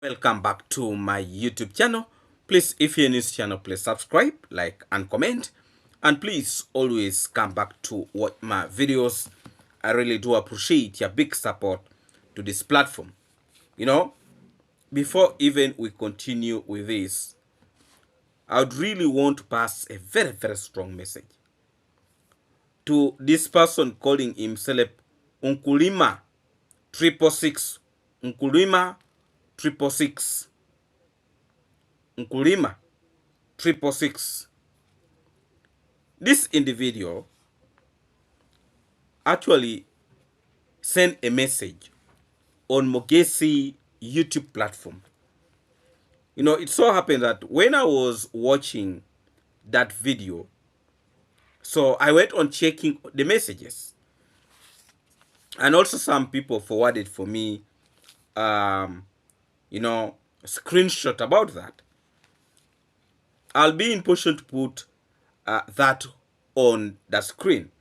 Welcome back to my YouTube channel. Please, if you're new to this channel, please subscribe, like, and comment. And please always come back to watch my videos. I really do appreciate your big support to this platform. Before even we continue with this, I would really want to pass a very, very strong message to this person calling himself Unkulima 666. Unkulima 666. Unkulima 666. This individual actually sent a message on Mogesi YouTube platform. It so happened that when I was watching that video, so I went on checking the messages, and also some people forwarded for me, screenshot about that. I'll be in position to put that on the screen,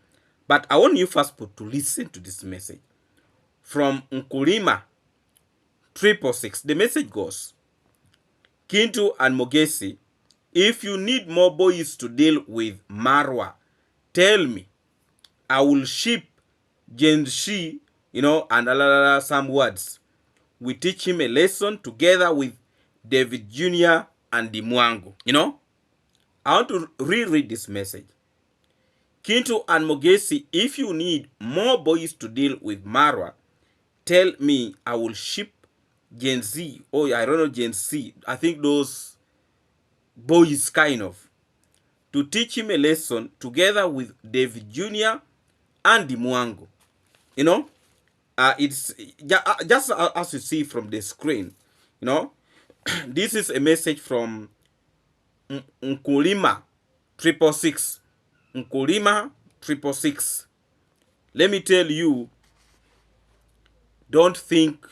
but I want you first to listen to this message from Nkulima 666. The message goes, Kintu and Mogesi, if you need more boys to deal with Marwa, tell me. I will ship Genshi, and some words. We teach him a lesson together with David Jr. and the mwango. I want to reread this message. Kintu and Mogesi, if you need more boys to deal with Marwa, tell me. I will ship Gen Z. Oh, I don't know Gen Z. I think those boys kind of. To teach him a lesson together with David Jr. and the mwango. It's just as you see from the screen. This is a message from Nkulima 666. Nkulima 666. Let me tell you, don't think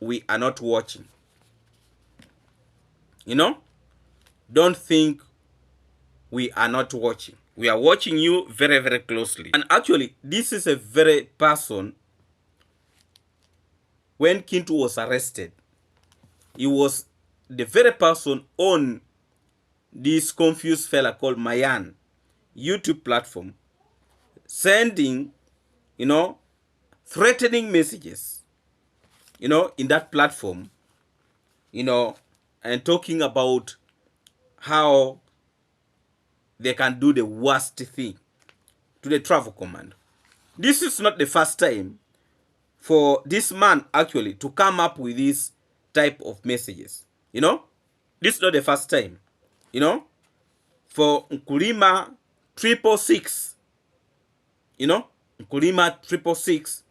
we are not watching. Don't think we are not watching. We are watching you very, very closely. And actually, this is a very person. When Kintu was arrested, he was the very person on this confused fella called Mayan YouTube platform, sending, threatening messages, in that platform, and talking about how they can do the worst thing to the travel command. This is not the first time for this man actually to come up with this type of messages. This is not the first time. For Nkulima 666. Nkulima 666.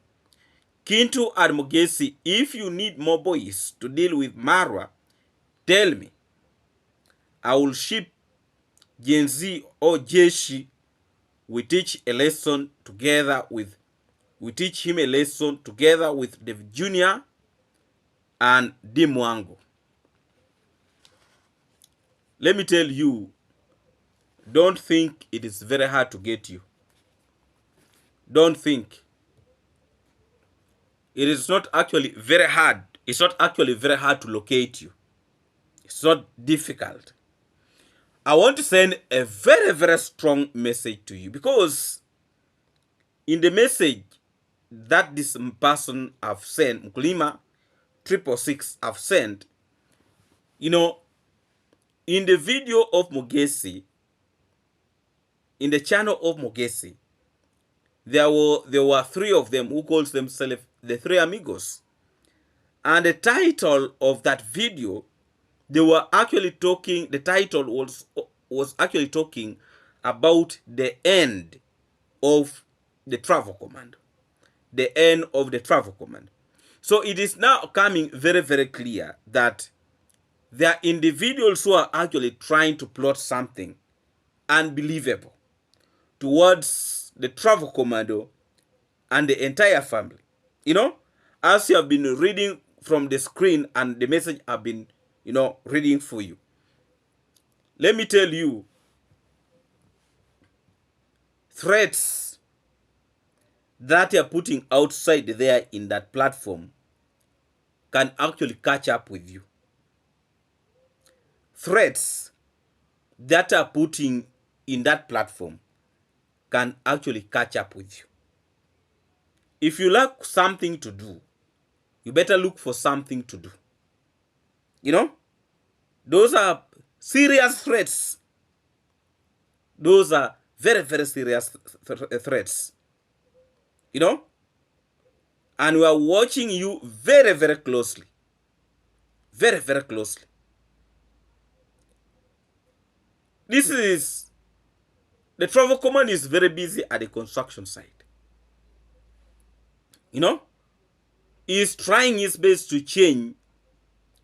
Kintu and Mogesi, if you need more boys to deal with Marwa, tell me. I will ship Gen Z or Jeshi. We teach him a lesson together with David Jr. and the mwango. Let me tell you, don't think it is very hard to get you. Don't think. It is not actually very hard. It's not actually very hard to locate you. It's not difficult. I want to send a very, very strong message to you, because in the message that this person have sent, Nkulima 666 have sent, in the video of Mogesi, in the channel of Mogesi, there were three of them who calls themselves the Three Amigos. And the title of that video, they were actually talking, the title was actually talking about the end of the travel command. The end of the travel command. So it is now coming very, very clear that there are individuals who are actually trying to plot something unbelievable towards the travel commando and the entire family. As you have been reading from the screen and the message I've been, reading for you. Let me tell you, threats that you're putting outside there in that platform can actually catch up with you. threats that are putting in that platform can actually catch up with you. If you lack something to do, you better look for something to do. You know, those are serious threats. Those are very, very serious threats. You know, and we are watching you very, very closely. Very, very closely. This is, the travel command is very busy at the construction site. You know, he's trying his best to change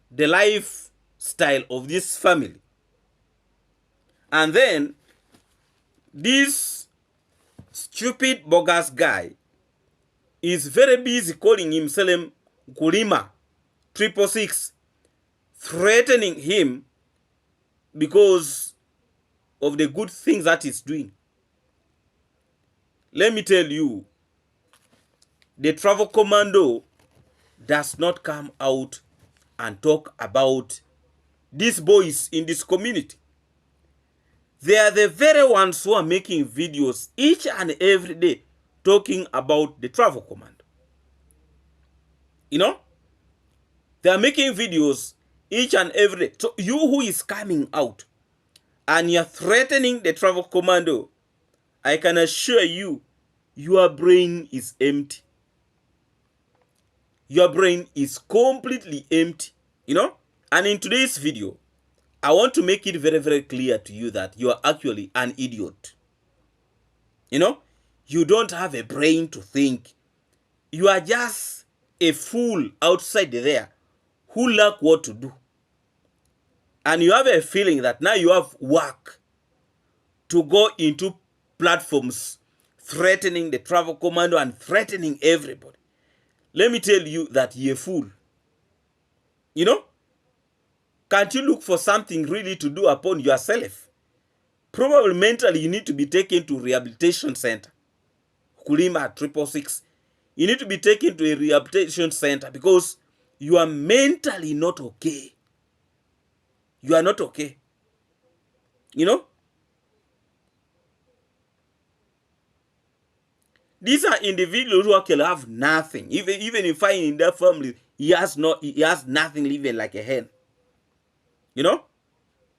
the lifestyle of this family. And then this stupid bogus guy is very busy calling himself Kulima 666, threatening him because of the good things that he's doing. Let me tell you, the travel commando does not come out and talk about these boys in this community. They are the very ones who are making videos each and every day talking about the travel commando. You know, they are making videos each and every day. So you who is coming out and you're threatening the travel commando, I can assure you, your brain is empty. Your brain is completely empty, you know? And in today's video, I want to make it very, very clear to you that you are actually an idiot. You know? You don't have a brain to think. You are just a fool outside there who lack what to do. And you have a feeling that now you have work to go into platforms threatening the travel commando and threatening everybody. Let me tell you that you're a fool. You know? Can't you look for something really to do upon yourself? Probably mentally you need to be taken to rehabilitation center. Kulima 666. You need to be taken to a rehabilitation center because you are mentally not okay. You are not okay. You know? These are individuals who actually have nothing. Even if you find in their family, he has nothing living like a hen. You know?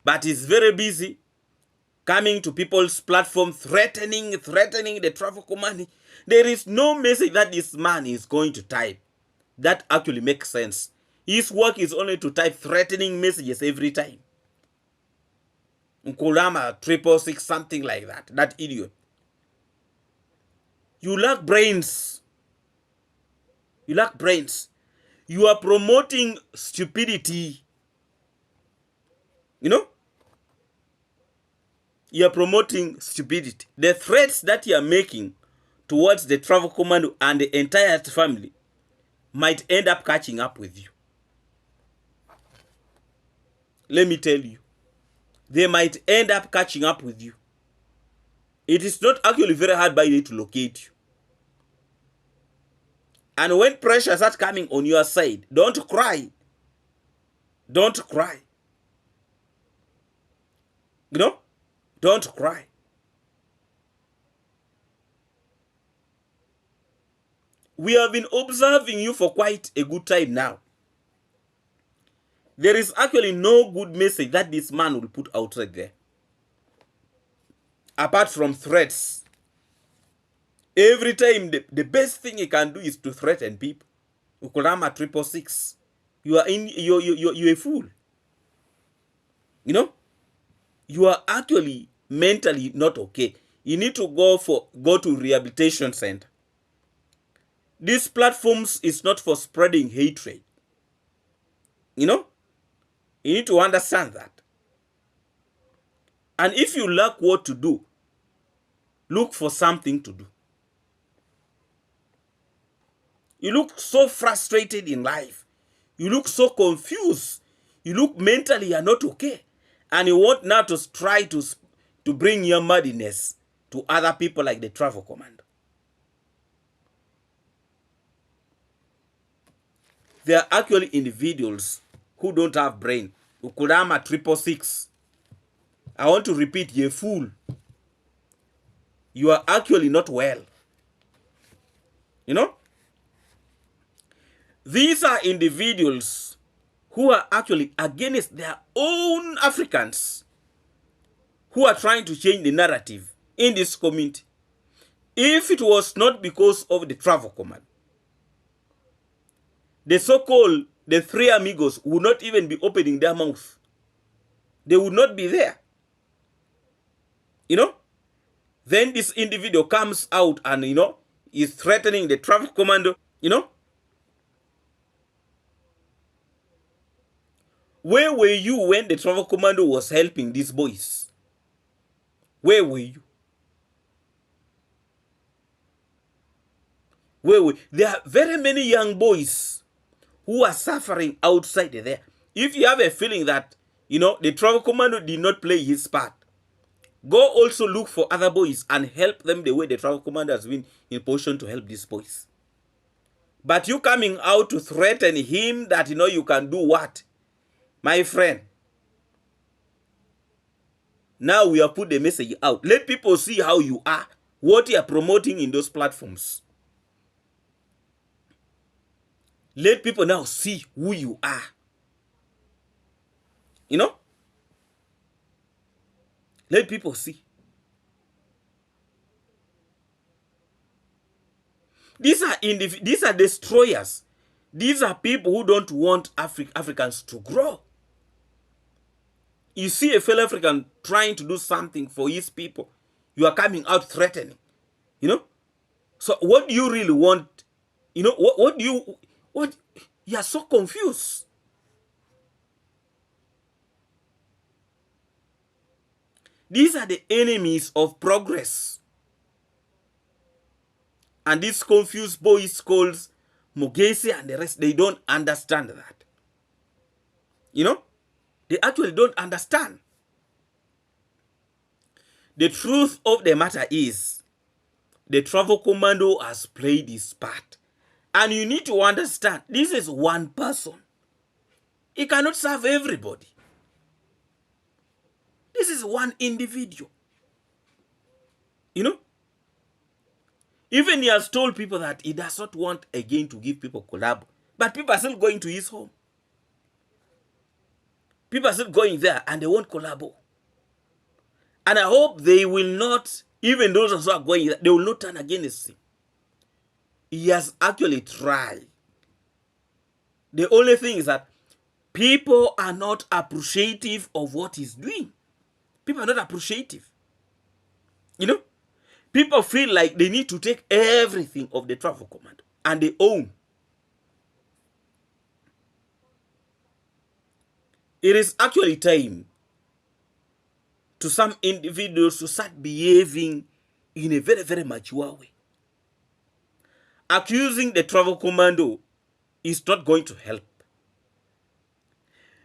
But he's very busy coming to people's platform, threatening the travel command. There is no message that this man is going to type that actually makes sense. His work is only to type threatening messages every time. Nkulama 666, something like that. That idiot. You lack brains. You lack brains. You are promoting stupidity. You know? You are promoting stupidity. The threats that you are making towards the travel commando and the entire family might end up catching up with you. Let me tell you. They might end up catching up with you. It is not actually very hard by you to locate you. And when pressure starts coming on your side, don't cry. Don't cry. You know? Don't cry. We have been observing you for quite a good time now. There is actually no good message that this man will put outside there. Apart from threats. Every time, the best thing he can do is to threaten people. Ukurama 666. You're a fool. You know? You are actually mentally not okay. You need to go to rehabilitation center. These platforms is not for spreading hatred. You know? You need to understand that. And if you lack what to do, look for something to do. You look so frustrated in life. You look so confused. You look mentally you're not okay. And you want now to try to bring your madness to other people like the travel commando. There are actually individuals who don't have brain. Ukulama 666. I want to repeat, you fool. You are actually not well. You know? These are individuals who are actually against their own Africans, who are trying to change the narrative in this community. If it was not because of the travel command, the so-called the three amigos would not even be opening their mouth. They would not be there. You know? Then this individual comes out and, you know, is threatening the travel commando, you know? Where were you when the travel commando was helping these boys? Where were you? Where were you? There are very many young boys who are suffering outside there. If you have a feeling that, you know, the travel commando did not play his part, go also look for other boys and help them the way the travel commander has been in position to help these boys. But you coming out to threaten him that, you know, you can do what? My friend, now we have put the message out. Let people see how you are, what you are promoting in those platforms. Let people now see who you are. You know? Let people see. These are destroyers. These are people who don't want Africans to grow. You see a fellow African trying to do something for his people, you are coming out threatening. You know? So what do you really want? You know, what you are so confused. These are the enemies of progress. And these confused boys called Mugesi and the rest, they don't understand that. You know? They actually don't understand. The truth of the matter is, the travel commando has played his part. And you need to understand, this is one person. He cannot serve everybody. This is one individual. You know? Even he has told people that he does not want again to give people collab. But people are still going to his home. People are still going there and they won't collabo. And I hope they will not, even those who are going there, they will not turn against him. He has actually tried. The only thing is that people are not appreciative of what he's doing. People are not appreciative. You know? People feel like they need to take everything of the travel command and they own. It is actually time to some individuals to start behaving in a very, very mature way. Accusing the travel commando is not going to help.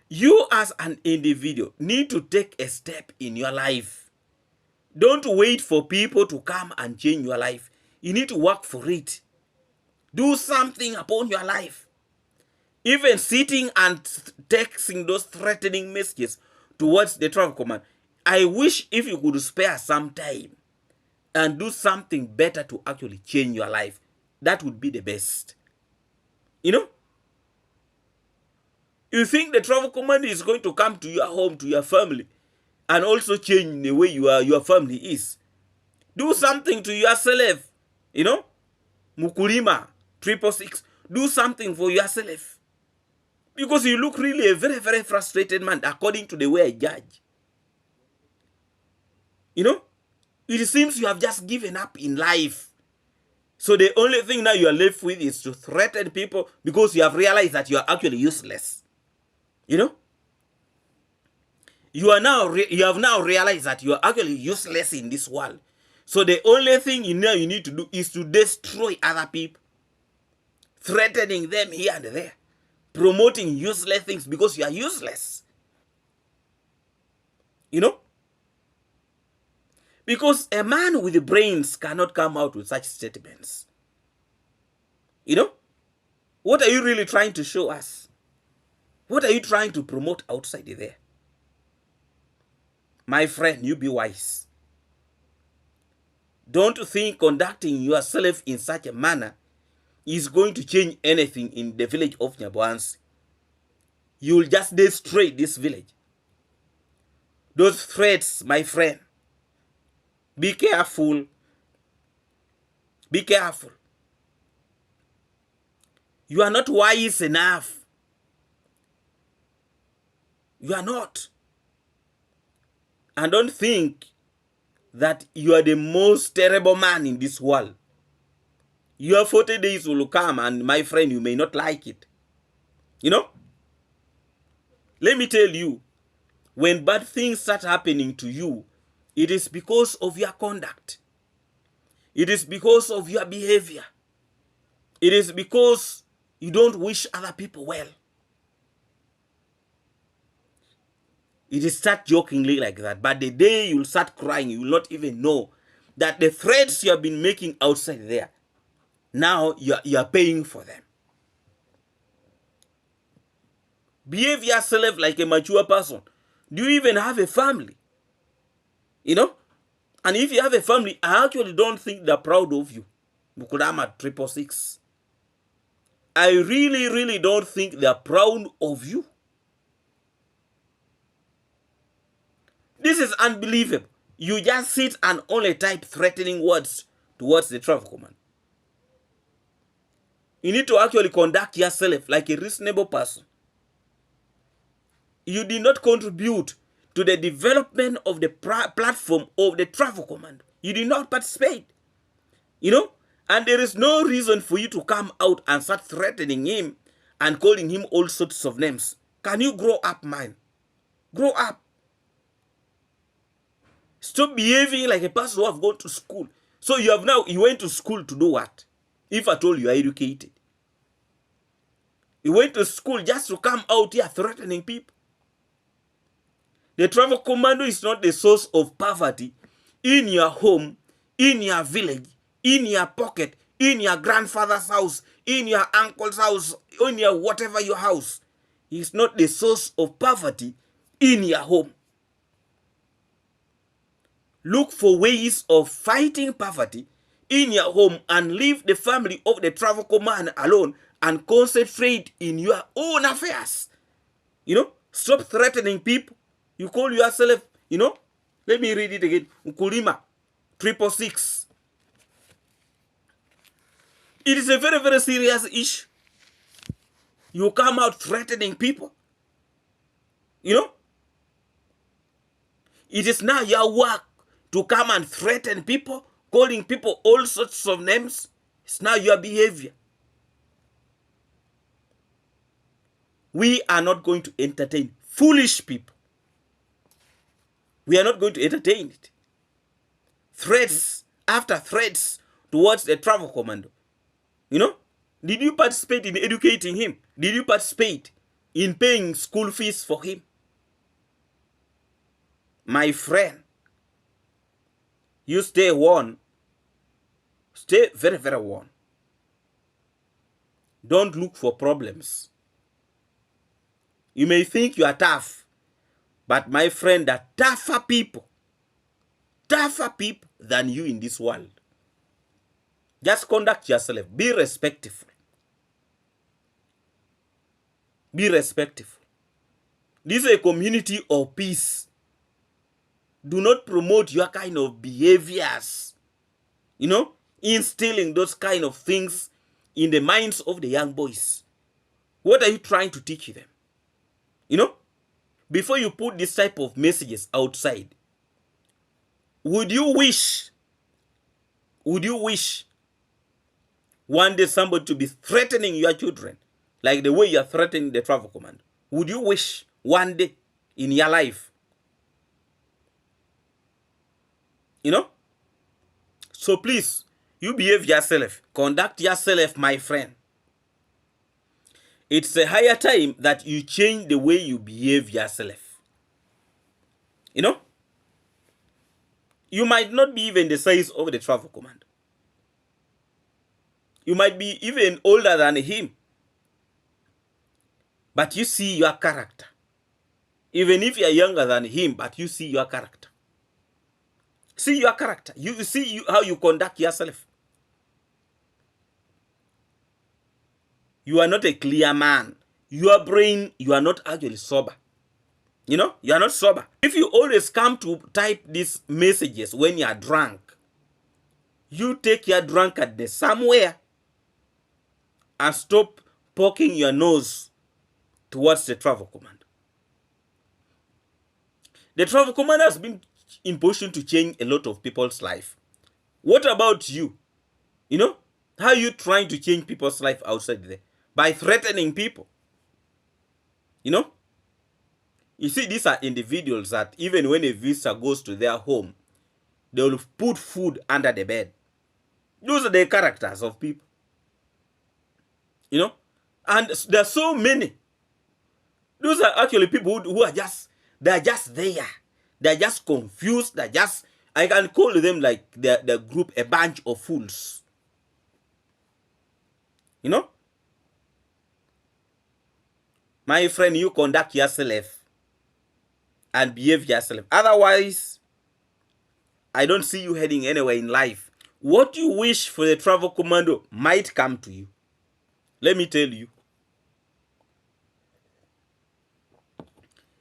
You as an individual need to take a step in your life. Don't wait for people to come and change your life. You need to work for it. Do something upon your life. Even sitting and texting those threatening messages towards the travel command. I wish if you could spare some time and do something better to actually change your life. That would be the best. You know? You think the travel command is going to come to your home, to your family, and also change the way your family is. Do something to yourself. You know? Mukulima, 666. Do something for yourself. Because you look really a very, very frustrated man, according to the way I judge. You know? It seems you have just given up in life. So the only thing now you are left with is to threaten people because you have realized that you are actually useless. You know? You have now realized that you are actually useless in this world. So the only thing you need to do is to destroy other people. Threatening them here and there. Promoting useless things because you are useless. You know? Because a man with brains cannot come out with such statements. You know? What are you really trying to show us? What are you trying to promote outside there? My friend, you be wise. Don't think conducting yourself in such a manner is going to change anything in the village of Nyaboans. You'll just destroy this village. Those threats, my friend, be careful. Be careful. You are not wise enough. You are not. And don't think that you are the most terrible man in this world. Your 40 days will come, and my friend, you may not like it. You know? Let me tell you, when bad things start happening to you, it is because of your conduct. It is because of your behavior. It is because you don't wish other people well. It is start jokingly like that. But the day you'll start crying, you will not even know that the threats you have been making outside there, now you are paying for them. Behave yourself like a mature person. Do you even have a family? You know? And if you have a family, I actually don't think they're proud of you. Mukurama 666. I really, really don't think they're proud of you. This is unbelievable. You just sit and only type threatening words towards the travel command. You need to actually conduct yourself like a reasonable person. You did not contribute to the development of the platform of the travel command. You did not participate. You know? And there is no reason for you to come out and start threatening him and calling him all sorts of names. Can you grow up, man? Grow up. Stop behaving like a person who have gone to school. So you went to school to do what? If at all you are educated. You went to school just to come out here threatening people. The travel commando is not the source of poverty in your home, in your village, in your pocket, in your grandfather's house, in your uncle's house, in your whatever your house. It's not the source of poverty in your home. Look for ways of fighting poverty in your home and leave the family of the travel command alone and concentrate in your own affairs. You know, stop threatening people. You call yourself, you know, let me read it again. Ukulima 666. It is a very, very serious issue. You come out threatening people. You know, it is now your work to come and threaten people, calling people all sorts of names. It's now your behavior. We are not going to entertain foolish people. We are not going to entertain it. Threats after threats towards the travel commando. You know, did you participate in educating him? Did you participate in paying school fees for him? My friend, you stay warned. Stay very, very warned. Don't look for problems. You may think you are tough, but my friend, there are tougher people than you in this world. Just conduct yourself. Be respectful. Be respectful. This is a community of peace. Do not promote your kind of behaviors. You know, instilling those kind of things in the minds of the young boys. What are you trying to teach them? You know, before you put this type of messages outside, would you wish one day somebody to be threatening your children like the way you are threatening the travel command? Would you wish one day in your life? You know? So please, you behave yourself. Conduct yourself, my friend. It's a higher time that you change the way you behave yourself. You know? You might not be even the size of the travel command. You might be even older than him. But you see your character. Even if you're younger than him, but you see your character. See your character. You see how you conduct yourself. You are not a clear man. Your brain, you are not actually sober. You know, you are not sober. If you always come to type these messages when you are drunk, you take your drunkenness somewhere and stop poking your nose towards the travel command. The travel command has been in position to change a lot of people's life. What about you? You know, how are you trying to change people's life outside there? By threatening people. You know? You see, these are individuals that even when a visitor goes to their home, they will put food under the bed. Those are the characters of people. You know? And there are so many. Those are actually people who are just, they're just there. They're just confused. They're just, I can call them like the group, a bunch of fools. You know? My friend, you conduct yourself and behave yourself. Otherwise, I don't see you heading anywhere in life. What you wish for the travel commando might come to you. Let me tell you.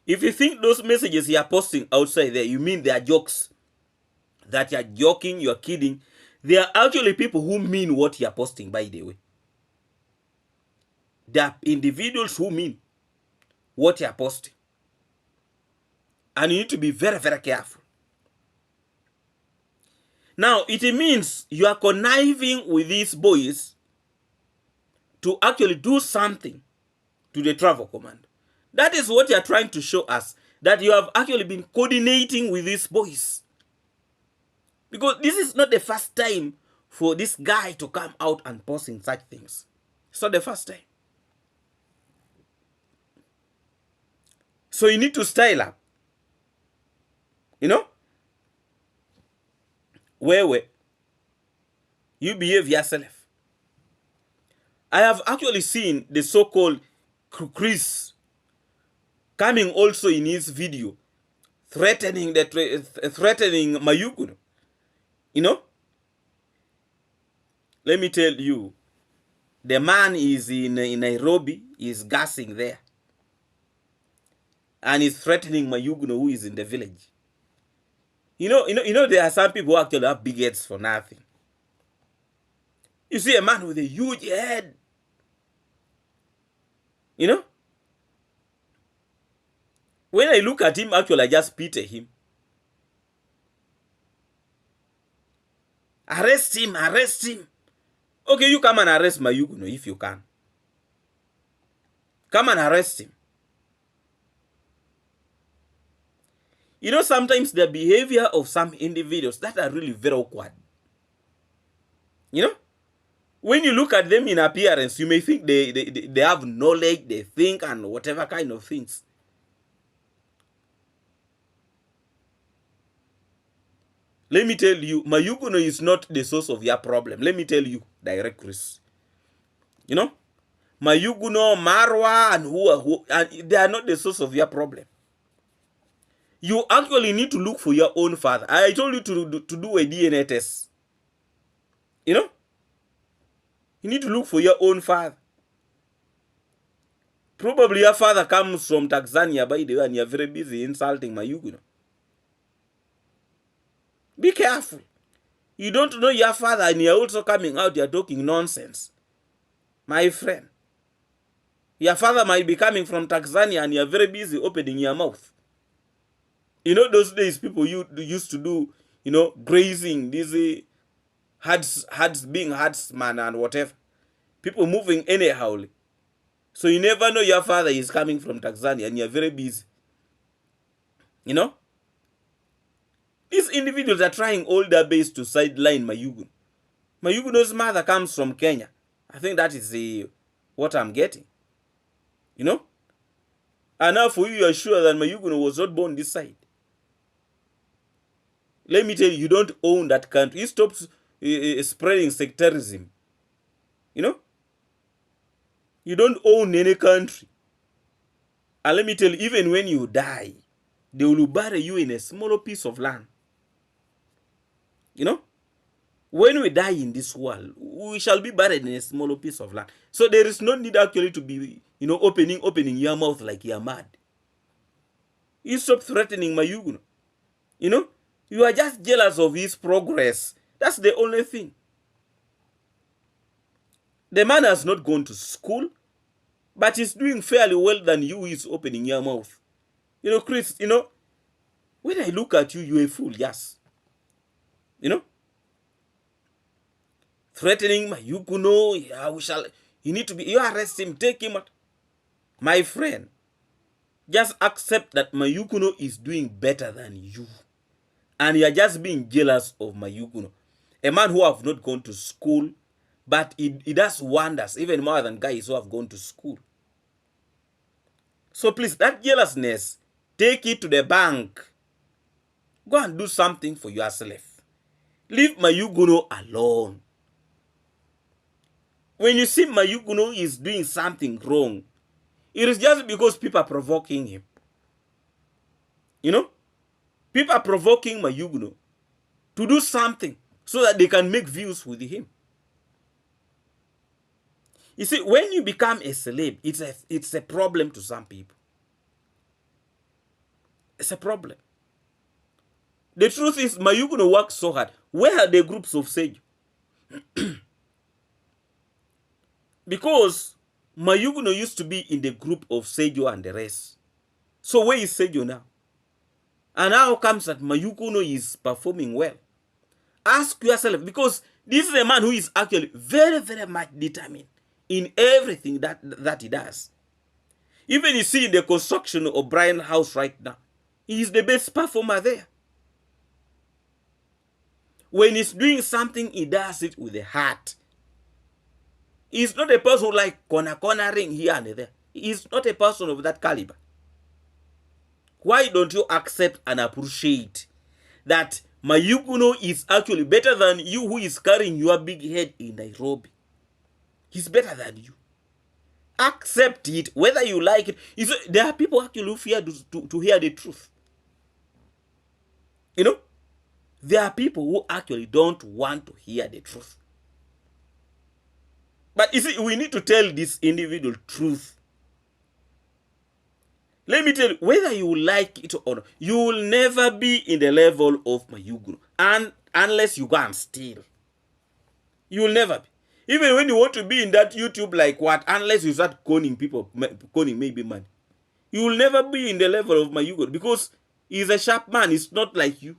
If you think those messages you are posting outside there, you mean they are jokes, that you are joking, you are kidding, they are actually people who mean what you are posting, by the way. They are individuals who mean what you are posting. And you need to be very, very careful. Now, it means you are conniving with these boys to actually do something to the travel command. That is what you are trying to show us, that you have actually been coordinating with these boys. Because this is not the first time for this guy to come out and posting such things. It's not the first time. So you need to style up. You know? Where you behave yourself. I have actually seen the so-called Chris coming also in his video, threatening Mayuguno. You know? Let me tell you, the man is in Nairobi, is gassing there. And he's threatening Mayuguno, who is in the village. You know, there are some people who actually have big heads for nothing. You see a man with a huge head. You know? When I look at him, actually, I just pity him. Arrest him, arrest him. Okay, you come and arrest Mayuguno if you can. Come and arrest him. You know, sometimes the behavior of some individuals that are really very awkward. You know? When you look at them in appearance, you may think they have knowledge, they think and whatever kind of things. Let me tell you, Mayuguno is not the source of your problem. Let me tell you, direct Chris. You know? Mayuguno, Marwa, and they are not the source of your problem. You actually need to look for your own father. I told you to do a DNA test. You know? You need to look for your own father. Probably your father comes from Tanzania, by the way, and you're very busy insulting Mayuguno. Be careful. You don't know your father and you're also coming out, you're talking nonsense. My friend. Your father might be coming from Tanzania and you're very busy opening your mouth. You know, those days people used to do, you know, grazing, these herds being herdsman and whatever. People moving anyhow. So you never know your father is coming from Tanzania and you're very busy. You know? These individuals are trying all their best to sideline Mayuguno. Mayuguno's mother comes from Kenya. I think that is what I'm getting. You know? And now for you are sure that Mayuguno was not born this side. Let me tell you, you don't own that country. You stop spreading sectarism. You know? You don't own any country. And let me tell you, even when you die, they will bury you in a smaller piece of land. You know, when we die in this world, we shall be buried in a smaller piece of land. So there is no need actually to be, opening your mouth like you're mad. You stop threatening Mayuguno. You are just jealous of his progress. That's the only thing. The man has not gone to school, but he's doing fairly well than you is opening your mouth. Chris, when I look at you, you're a fool, yes. Threatening Mayuguno, you need to you arrest him, take him out. My friend, just accept that Mayuguno is doing better than you. And you are just being jealous of Mayuguno. A man who have not gone to school, but he does wonders, even more than guys who have gone to school. So please, that jealousness, take it to the bank. Go and do something for yourself. Leave Mayuguno alone. When you see Mayuguno is doing something wrong, it is just because people are provoking him. People are provoking Mayuguno to do something so that they can make views with him. You see, when you become a celeb, it's a problem to some people. It's a problem. The truth is, Mayuguno works so hard. Where are the groups of Seju? Because Mayuguno used to be in the group of Seju and the rest. So where is Seju now? And how comes that Mayuguno is performing well? Ask yourself, because this is a man who is actually very, very much determined in everything that he does. Even you see in the construction of Brian's house right now, he is the best performer there. When he's doing something, he does it with a heart. He's not a person like cornering here and there. He's not a person of that caliber. Why don't you accept and appreciate that Mayuguno is actually better than you, who is carrying your big head in Nairobi? He's better than you. Accept it, whether you like it. There are people actually who fear to hear the truth. There are people who actually don't want to hear the truth. But you see, we need to tell this individual truth. Let me tell you, whether you like it or not, you will never be in the level of Mayuguno, unless you go and steal. You will never be. Even when you want to be in that YouTube, like what, unless you start conning people, conning maybe money, you will never be in the level of Mayuguno, because he's a sharp man. He's not like you.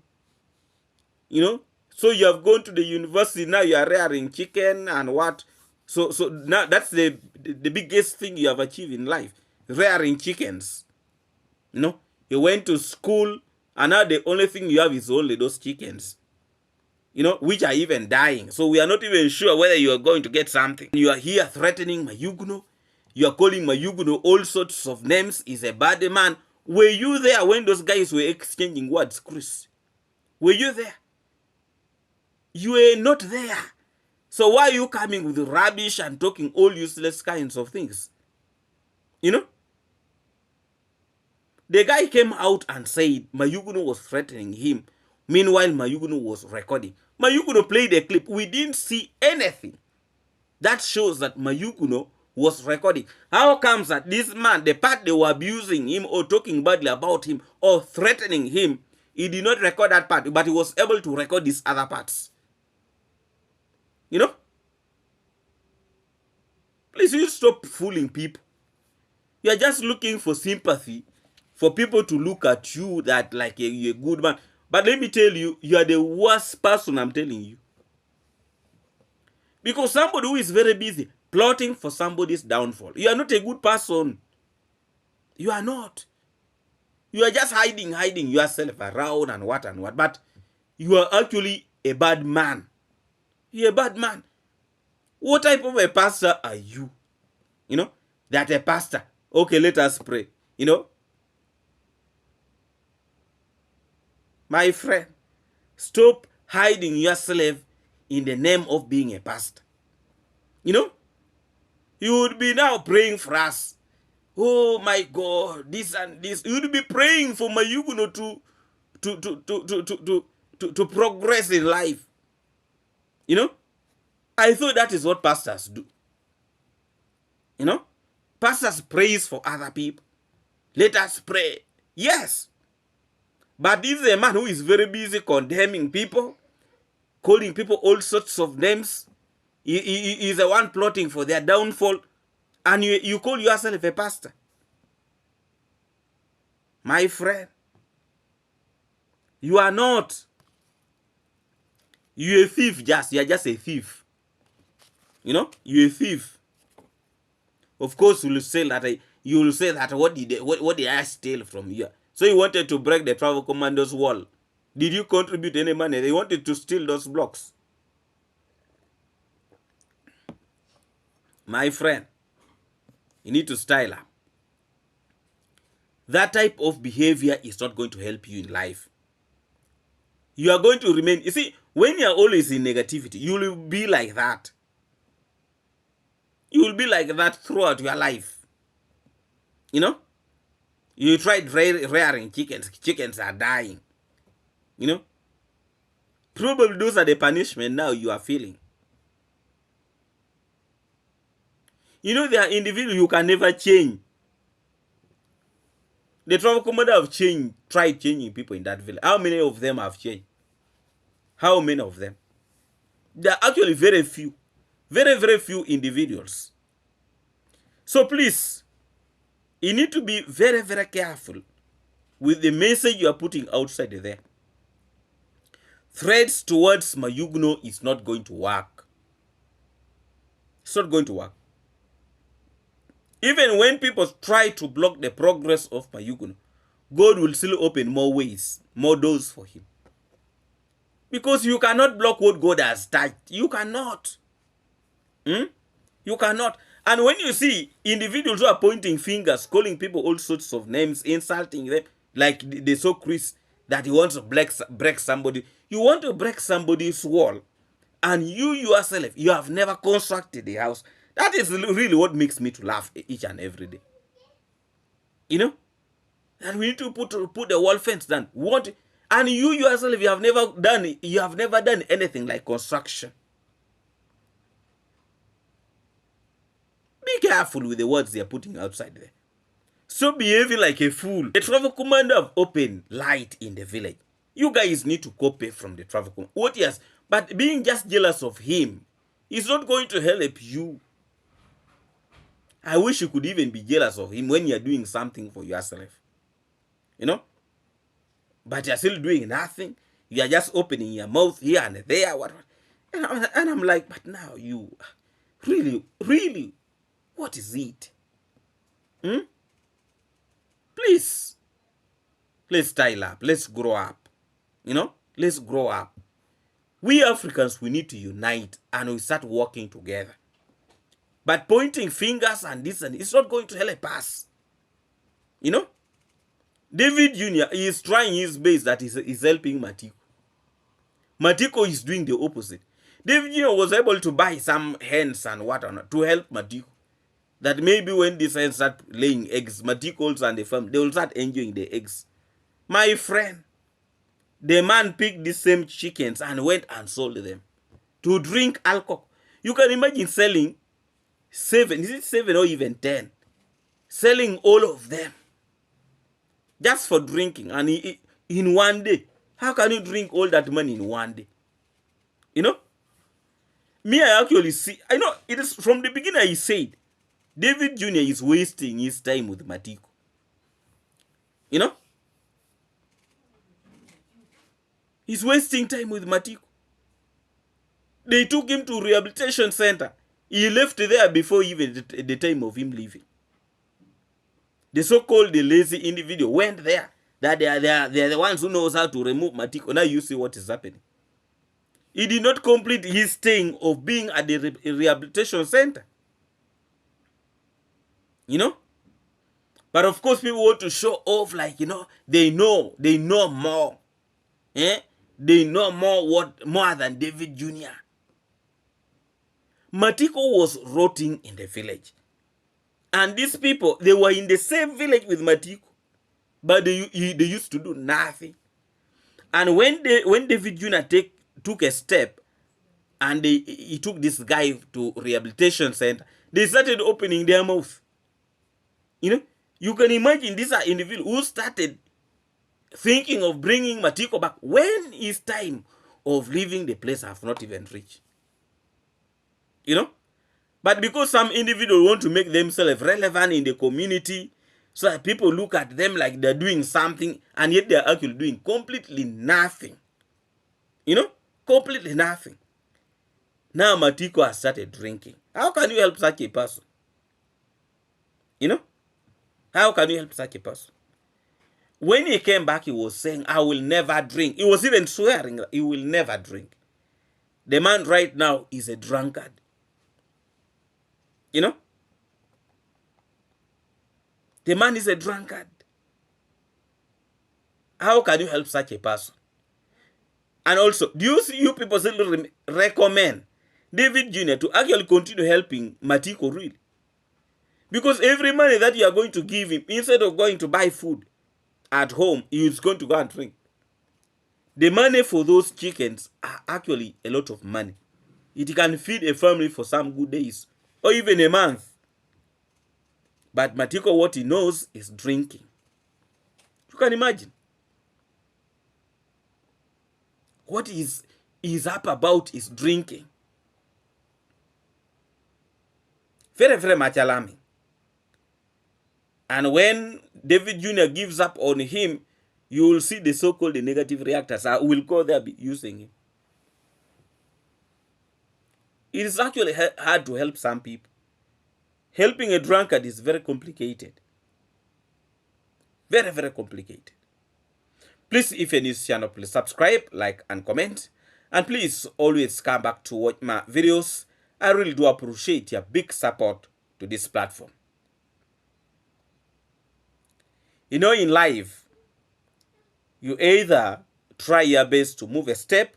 So you have gone to the university, now you are rearing chicken and what. So now that's the biggest thing you have achieved in life, rearing chickens. You went to school, and now the only thing you have is only those chickens, which are even dying. So we are not even sure whether you are going to get something. You are here threatening Mayuguno. You are calling Mayuguno all sorts of names. He's a bad man. Were you there when those guys were exchanging words, Chris? Were you there? You were not there. So why are you coming with rubbish and talking all useless kinds of things? The guy came out and said Mayuguno was threatening him. Meanwhile, Mayuguno was recording. Mayuguno played a clip. We didn't see anything that shows that Mayuguno was recording. How comes that this man, the part they were abusing him or talking badly about him or threatening him, he did not record that part, but he was able to record these other parts? Please, you stop fooling people. You are just looking for sympathy, for people to look at you that like you're a good man. But let me tell you, you are the worst person, I'm telling you. Because somebody who is very busy plotting for somebody's downfall, you are not a good person. You are not. You are just hiding yourself around and what. But you are actually a bad man. You're a bad man. What type of a pastor are you? That a pastor. Okay, let us pray. My friend, stop hiding yourself in the name of being a pastor. You would be now praying for us. oh my God, this and this. You'll be praying for Mayuguno to progress in life. You know, I thought that is what pastors do. You know, pastors prays for other people. Let us pray. Yes. But this is a man who is very busy condemning people, calling people all sorts of names. He is the one plotting for their downfall. And you call yourself a pastor. My friend, you are not. You're a thief, you are just a thief. You know, you're a thief. Of course, you will say that what did I steal from you? So you wanted to break the travel commando's wall. Did you contribute any money? They wanted to steal those blocks. My friend, you need to style up. That type of behavior is not going to help you in life. You are going to remain, you see, when you are always in negativity, you will be like that. You will be like that throughout your life. You know? You tried rearing chickens. Chickens are dying. You know? Probably those are the punishment now you are feeling. You know, there are individuals you can never change. The travel commander have tried changing people in that village. How many of them have changed? How many of them? There are actually very few. Very, very few individuals. So please, you need to be very, very careful with the message you are putting outside there. Threats towards Mayuguno is not going to work. It's not going to work. Even when people try to block the progress of Mayuguno, God will still open more ways, more doors for him. Because you cannot block what God has touched. You cannot. You cannot. And when you see individuals who are pointing fingers, calling people all sorts of names, insulting them, like they saw Chris, that he wants to break somebody. You want to break somebody's wall, and you yourself, you have never constructed the house. That is really what makes me to laugh each and every day. You know? And we need to put the wall fence down. And you yourself, you have never done anything like construction. Be careful with the words they are putting outside there. So behaving like a fool. The travel commander have opened light in the village. You guys need to copy from the travel commander. What yes, but being just jealous of him is not going to help you. I wish you could even be jealous of him when you're doing something for yourself. You know? But you're still doing nothing. You're just opening your mouth here and there. And I'm like, but now you, really, what is it? Please style up. Let's grow up. You know? Let's grow up. We Africans, we need to unite and we start working together. But pointing fingers and this and it's not going to help us. You know? David Jr. is trying his best that is helping Matiko. Matiko is doing the opposite. David Jr. was able to buy some hens and whatnot to help Matiko. That maybe when these hens start laying eggs, Matiko's and the farm, they will start enjoying the eggs. My friend, the man picked these same chickens and went and sold them to drink alcohol. You can imagine selling 7, is it 7 or even 10? Selling all of them just for drinking, and in one day. How can you drink all that money in one day? You know? Me, I actually see, I know, it is from the beginning I said, David Jr. is wasting his time with Matiko. You know? He's wasting time with Matiko. They took him to rehabilitation center. He left there before even the time of him leaving. The so-called lazy individual went there. That they are the ones who knows how to remove Matiko. Now you see what is happening. He did not complete his thing of being at the rehabilitation center. You know? But of course people want to show off like, you know, they know more. They know more than David Jr. Matiko was rotting in the village. And these people, they were in the same village with Matiko, but they used to do nothing. And when David Jr. took a step, and he took this guy to rehabilitation center, they started opening their mouth. You know, you can imagine these are individuals who started thinking of bringing Matiko back when his time of leaving the place have not even reached. You know, but because some individuals want to make themselves relevant in the community, so that people look at them like they're doing something, and yet they're actually doing completely nothing. You know, completely nothing. Now Matiko has started drinking. How can you help such a person? You know, how can you help such a person? When he came back, he was saying, I will never drink. He was even swearing that he will never drink. The man right now is a drunkard. You know? The man is a drunkard. How can you help such a person? And also, do you people still recommend David Jr. to actually continue helping Matiko really? Because every money that you are going to give him, instead of going to buy food at home, he is going to go and drink. The money for those chickens are actually a lot of money. It can feed a family for some good days, or even a month. But Matiko, what he knows is drinking. You can imagine. What he's up about is drinking. Very, very much alarming. And when David Jr. gives up on him, you will see the so-called negative reactors will go there using him. It is actually hard to help some people. Helping a drunkard is very complicated. Very, very complicated. Please, if you're new to this channel, please subscribe, like, and comment. And please always come back to watch my videos. I really do appreciate your big support to this platform. You know, in life, you either try your best to move a step,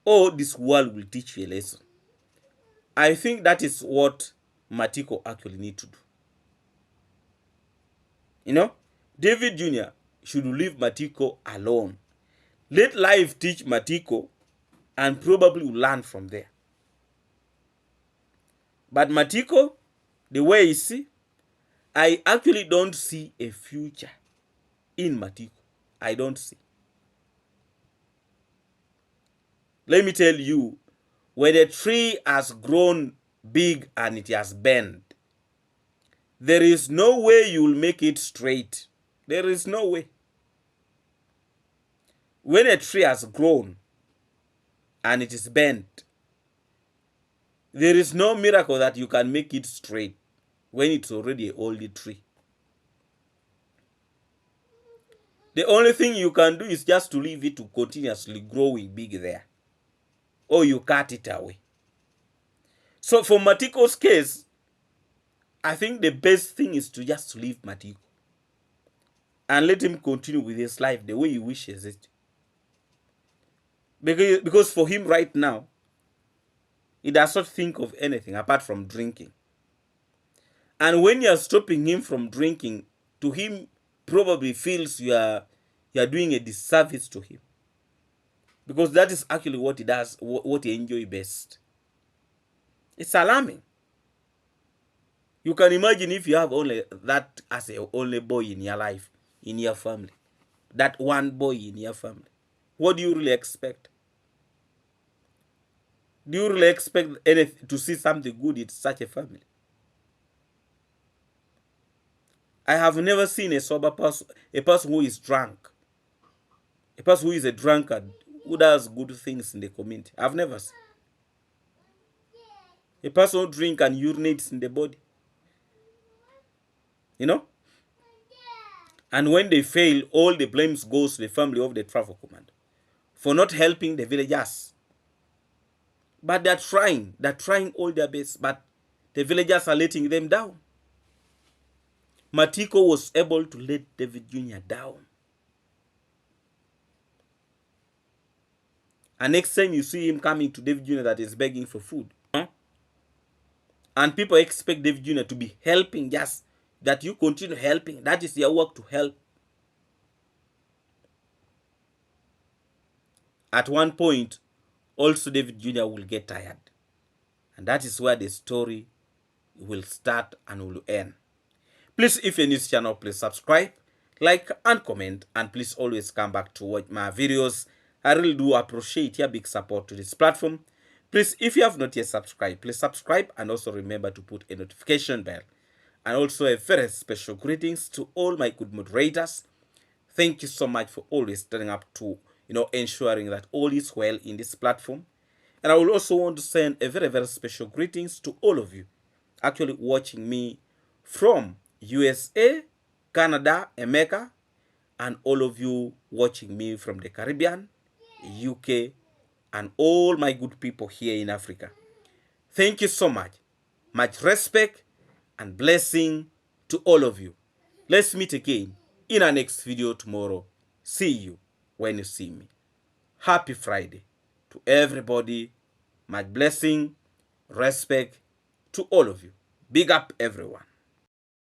or this world will teach you a lesson. I think that is what Matiko actually needs to do. You know, David Jr. should leave Matiko alone. Let life teach Matiko, and probably will learn from there. But Matiko, the way you see, I actually don't see a future in Matiko. I don't see. Let me tell you, when a tree has grown big and it has bent, there is no way you will make it straight. There is no way. When a tree has grown and it is bent, there is no miracle that you can make it straight when it's already an old tree. The only thing you can do is just to leave it to continuously growing big there, or you cut it away. So for Matiko's case, I think the best thing is to just leave Matiko and let him continue with his life the way he wishes it. Because for him right now, he does not think of anything apart from drinking. And when you are stopping him from drinking, to him probably feels you are doing a disservice to him. Because that is actually what he does, what he enjoys best. It's alarming. You can imagine if you have only that as a only boy in your life, in your family. That one boy in your family. What do you really expect? Do you really expect anything to see something good in such a family? I have never seen a sober person, a person who is drunk, a person who is a drunkard, who does good things in the community. I've never seen. A person who drinks and urinates in the body. You know? And when they fail, all the blames goes to the family of the travel commander for not helping the villagers. But they're trying all their best, but the villagers are letting them down. Matiko was able to let David Jr. down. And next time you see him coming to David Jr. that is begging for food, And people expect David Jr. to be helping, just that you continue helping. That is your work, to help. At one point, also David Jr. will get tired. And that is where the story will start and will end. Please, if you're new to this channel, please subscribe, like, and comment. And please always come back to watch my videos. I really do appreciate your big support to this platform. Please, if you have not yet subscribed, please subscribe, and also remember to put a notification bell. And also a very special greetings to all my good moderators. Thank you so much for always turning up to, ensuring that all is well in this platform. And I will also want to send a very, very special greetings to all of you actually watching me from USA, Canada, America, and all of you watching me from the Caribbean, UK, and all my good people here in Africa. Thank you so much. Much respect and blessing to all of you. Let's meet again in our next video tomorrow. See you when you see me. Happy Friday to everybody. Much blessing, respect to all of you. Big up everyone.